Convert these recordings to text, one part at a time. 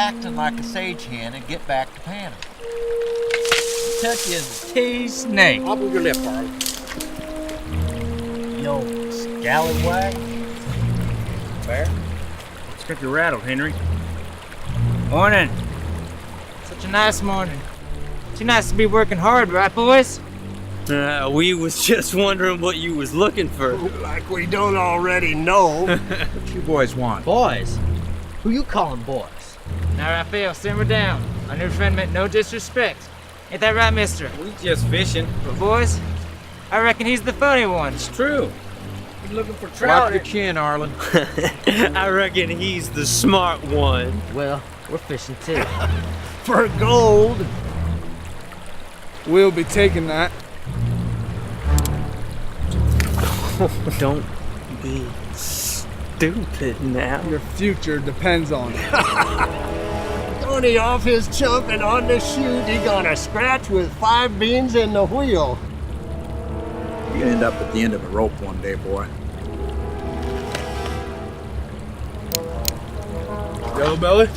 acting like a sage hen and get back to panning. Kentucky is a T-snake. Up with your lip, Arlen. Yo, scallywag. Bear? Let's get you rattled, Henry. Morning. Such a nice morning. Too nice to be working hard, right, boys? We was just wondering what you was looking for. Like we don't already know. What you boys want? Boys? Who you calling boys? Now, Rafael, simmer down. Our new friend meant no disrespect. Ain't that right, mister? We just fishing. But boys, I reckon he's the funny one. It's true. He's looking for trout. Drop your chin, Arlen. I reckon he's the smart one. Well, we're fishing too. For gold. We'll be taking that. Don't be stupid now. Your future depends on it. Tony off his chump and on the chute, he got a scratch with 5 beans in the wheel. You end up at the end of a rope one day, boy. Yellow belly?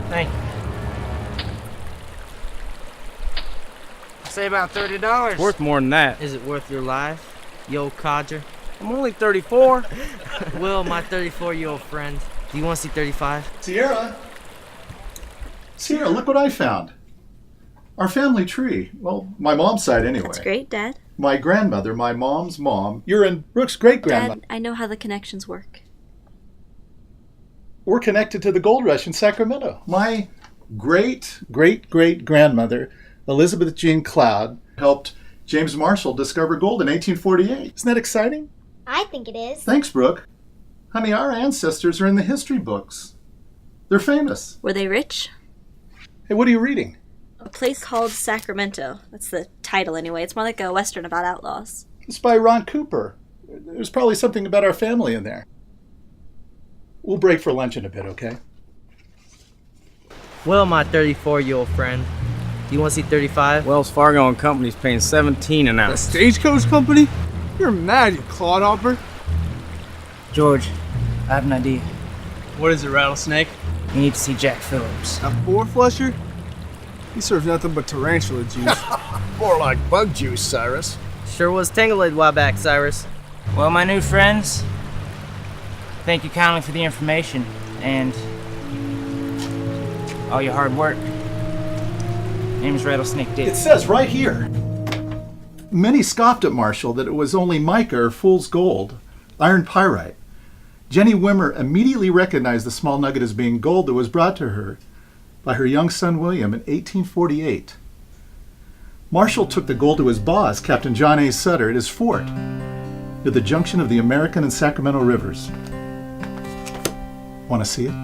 Thank you. Say about $30. Worth more than that. Is it worth your life, you old codger? I'm only 34. Will, my 34-year-old friend. Do you want to see 35? Sierra, look what I found. Our family tree. Well, my mom's side anyway. That's great, Dad. My grandmother, my mom's mom. You're in Brooke's great-grandmother. Dad, I know how the connections work. We're connected to the gold rush in Sacramento. My great-great-great-grandmother, Elizabeth Jean Cloud, helped James Marshal discover gold in 1848. Isn't that exciting? I think it is. Thanks, Brooke. Honey, our ancestors are in the history books. They're famous. Were they rich? Hey, what are you reading? A place called Sacramento. That's the title anyway. It's more like a western about outlaws. It's by Ron Cooper. There's probably something about our family in there. We'll break for lunch in a bit, okay? Well, my 34-year-old friend. Do you want to see 35? Wells Fargo and Company's paying $17 an The ounce. Stagecoach Company? You're mad, you clodhopper. George, I have an idea. What is it, Rattlesnake? You need to see Jack Phillips. A four-flusher? He serves nothing but tarantula juice. More like bug juice, Cyrus. Sure was tangled a while back, Cyrus. Well, my new friends, thank you kindly for the information and all your hard work. Name is Rattlesnake Dick. It says right here. Many scoffed at Marshall that it was only mica or fool's gold, iron pyrite. Jenny Wimmer immediately recognized the small nugget as being gold that was brought to her by her young son William in 1848. Marshall took the gold to his boss, Captain John A. Sutter, at his fort near the junction of the American and Sacramento rivers. Want to see it?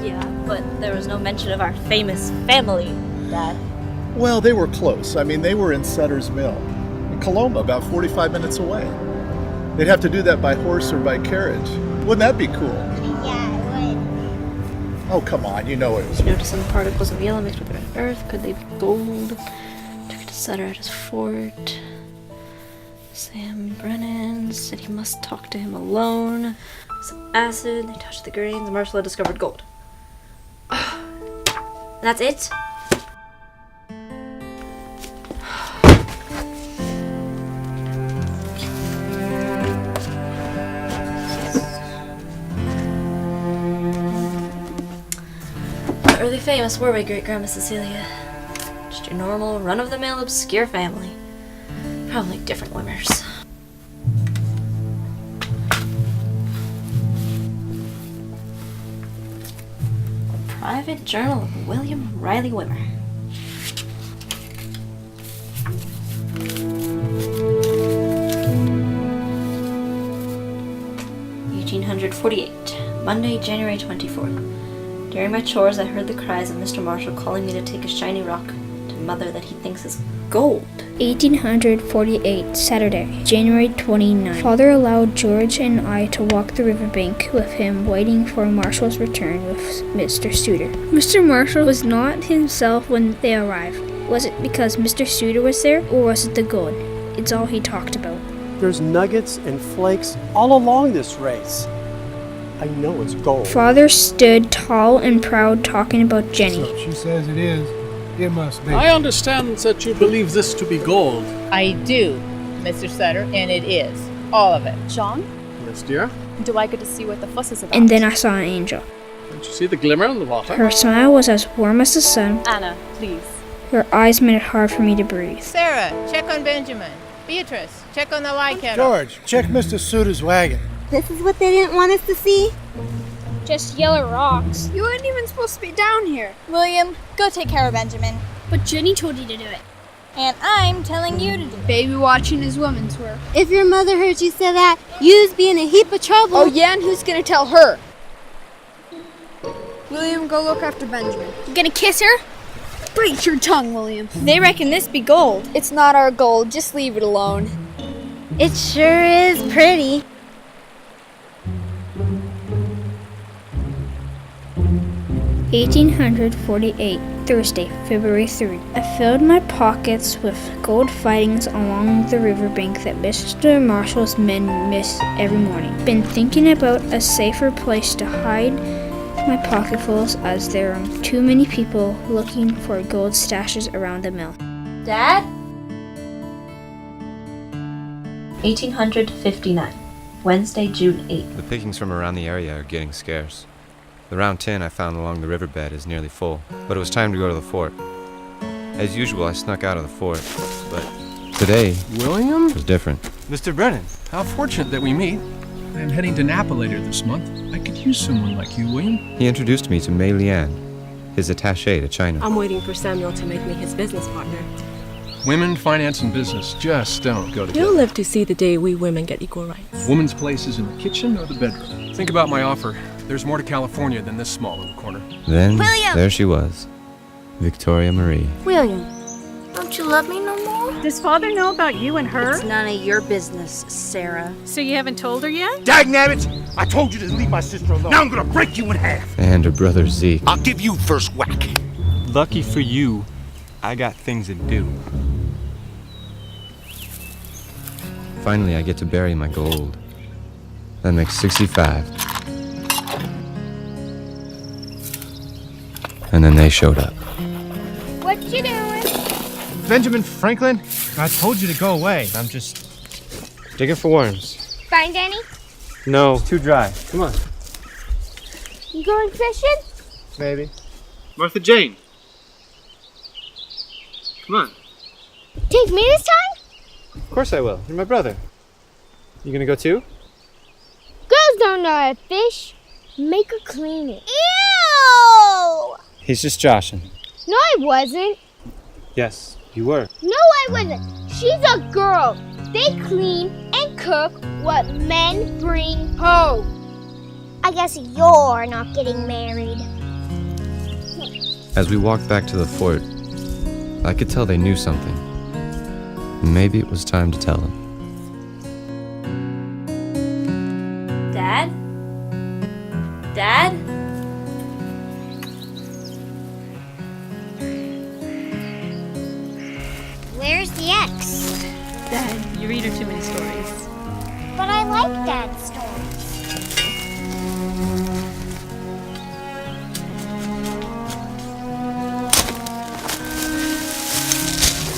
Yeah, but there was no mention of our famous family, Dad. Well, they were close. I mean, they were in Sutter's Mill, in Coloma, about 45 minutes away. They'd have to do that by horse or by carriage. Wouldn't that be cool? Yeah, it would. Oh, come on, you know it was. Noticed some particles of yellow mixed with red earth. Could they be gold? Took it to Sutter at his fort. Sam Brennan said he must talk to him alone. Some acid. They touched the grains. Marshall had discovered gold. That's it? Not really famous, were we, Great-Grandma Cecilia? Just your normal, run-of-the-mill, obscure family. Probably different Wimmers. Private Journal of William Riley Wimmer. $1848, Monday, January 24th. During my chores, I heard the cries of Mr. Marshal calling me to take a shiny rock to mother that he thinks is gold. 1848, Saturday, January 29. Father allowed George and I to walk the riverbank with him, waiting for Marshal's return with Mr. Sutter. Mr. Marshal was not himself when they arrived. Was it because Mr. Sutter was there, or was it the gold? It's all he talked about. There's nuggets and flakes all along this race. I know it's gold. Father stood tall and proud, talking about Jenny. So she says it is. It must be. I understand that you believe this to be gold. I do, Mr. Sutter, and it is. All of it. John? Yes, dear? Do I get to see what the fuss is about? And then I saw an angel. Don't you see the glimmer in the water? Her smile was as warm as the sun. Anna, please. Her eyes made it hard for me to breathe. Sarah, check on Benjamin. Beatrice, check on the white kettle. George, check Mr. Sutter's wagon. This is what they didn't want us to see? Just yellow rocks. You weren't even supposed to be down here. William, go take care of Benjamin. But Jenny told you to do it. And I'm telling you to do it. Baby watching is woman's work. If your mother heard you say that, you'd be in a heap of trouble. Oh yeah, and who's gonna tell her? William, go look after Benjamin. You gonna kiss her? Bite your tongue, William. They reckon this be gold. It's not our gold, just leave it alone. It sure is pretty. $1848, Thursday, February 3rd. I filled my pockets with gold findings along the riverbank that Mr. Marshal's men miss every morning. Been thinking about a safer place to hide my pocketfuls, as there are too many people looking for gold stashes around the mill. Dad? 1859, Wednesday, June 8th. The pickings from around the area are getting scarce. The round tin I found along the riverbed is nearly full, but it was time to go to the fort. As usual, I snuck out of the fort, but today William? was different. Mr. Brennan, how fortunate that we meet. I am heading to Napa later this month. I could use someone like you, William. He introduced me to Mei Lian, his attaché to China. I'm waiting for Samuel to make me his business partner. Women, finance, and business just don't go together. You'll live to see the day we women get equal rights. Woman's place is in the kitchen or the bedroom. Think about my offer. There's more to California than this small little corner. Then, William! there she was, Victoria Marie. William, don't you love me no more? Does Father know about you and her? It's none of your business, Sarah. So you haven't told her yet? Dagnabbit! I told you to leave my sister alone. Now I'm gonna break you in half. And her brother Zeke. I'll give you first whack. Lucky for you, I got things to do. Finally, I get to bury my gold. That makes 65. And then they showed up. What you doing? Benjamin Franklin, I told you to go away. I'm just digging for worms. Find any? No, too dry. Come on. You going fishing? Maybe. Martha Jane. Come on. Take me this time? Of course I will. You're my brother. You gonna go too? Girls don't know how to fish. Make her clean it. Ew! He's just joshing. No, I wasn't. Yes, you were. No, I wasn't. She's a girl. They clean and cook what men bring home. I guess you're not getting married. As we walked back to the fort, I could tell they knew something. Maybe it was time to tell them. Dad? Dad? Where's the X? Dad, you read her too many stories. But I like Dad's stories.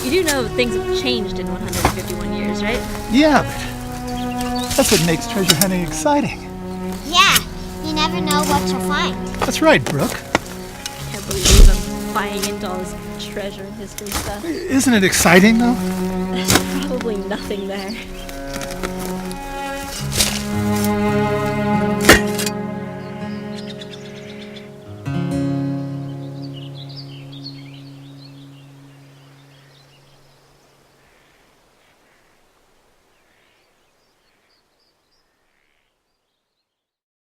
You do know things have changed in 151 years, right? Yeah, but that's what makes treasure hunting exciting. Yeah, you never know what you'll find. That's right, Brooke. Can't believe I'm buying into all this treasure and history stuff. Isn't it exciting, though? There's probably nothing there.